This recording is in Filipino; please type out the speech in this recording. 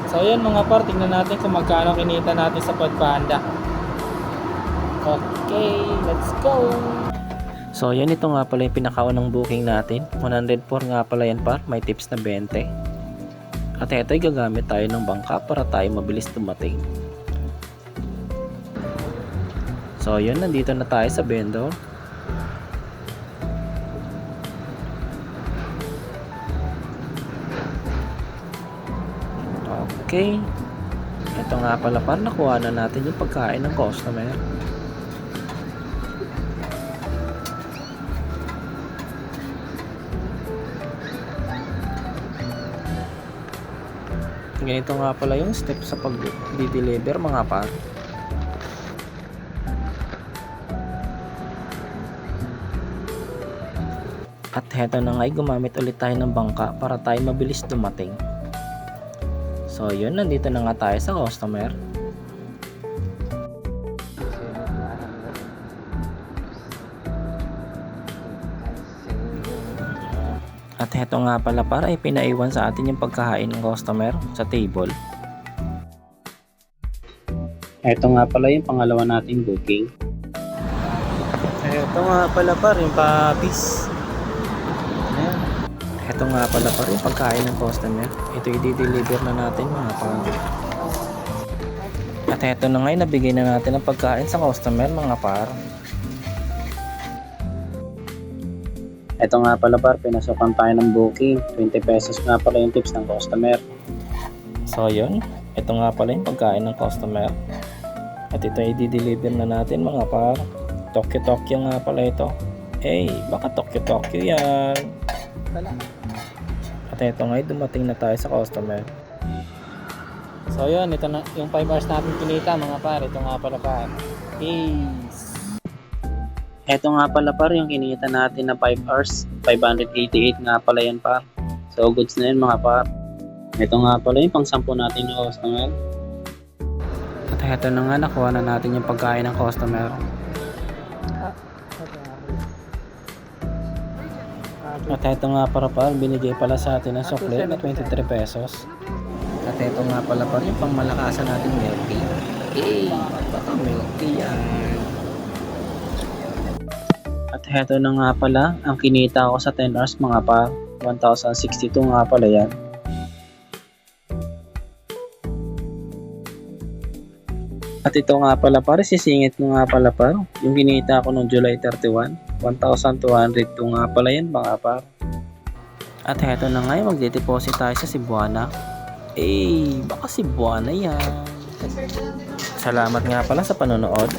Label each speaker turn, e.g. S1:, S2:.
S1: So ayan mga par, tingnan natin kung magkano kinita natin sa Foodpanda. Okay, let's go! So yan, ito nga pala yung pinakaunang booking natin. 104 nga pala yan par, may tips na 20. At ito ay gagamit tayo ng bangka para tayo mabilis dumating. So yun, nandito na tayo sa vendor. Okay. Ito nga pala par, nakuha na natin yung pagkain ng customer. Ganito nga pala yung step sa pag-deliver mga par. At heto na nga, gumamit ulit tayo ng bangka para tayo mabilis dumating. So yun, nandito na nga tayo sa customer. At heto nga pala para ay pinaiwan sa atin yung pagkain ng customer sa table. Heto nga pala yung pangalawa nating booking. Heto nga pala pa yung papis. Ayan. Heto nga pala pa yung pagkain ng customer. Ito i-deliver na natin mga pa. At heto na nga, nabigay na natin ang pagkain sa customer mga par. Ito nga pala par, pinasukan tayo ng booking. 20 pesos nga pala yung tips ng customer. So yun, ito nga pala yung pagkain ng customer. At ito ay i-deliver na natin mga par. Tokyo nga pala ito. Hey, baka Tokyo yan. At ito nga, dumating na tayo sa customer. So yun, ito na yung 5 hours natin kinita mga par. Ito nga pala par. Peace! Ito nga pala par, yung kinita natin na 5 hours, 588 nga pala yan par. So goods na yun mga par. Ito nga pala yung pang-sampu natin yung customer. At ito na nga, nakuha na natin yung pagkain ng customer. At ito nga para par, binigay pala sa atin ng sukle na 23 pesos. At ito nga pala par, yung pangmalakasan natin milk tea. Hey, baka milk tea yan. At heto na nga pala ang kinita ko sa 10 hours mga pa, 1,062 nga pala yan. At ito nga pala para sisingit ko nga pala pa yung kinita ko noong July 31, 1,202 nga pala yan mga pa. At heto na nga, magde-deposit tayo sa Cebuana. Baka Cebuana yan. Salamat nga pala sa panonood.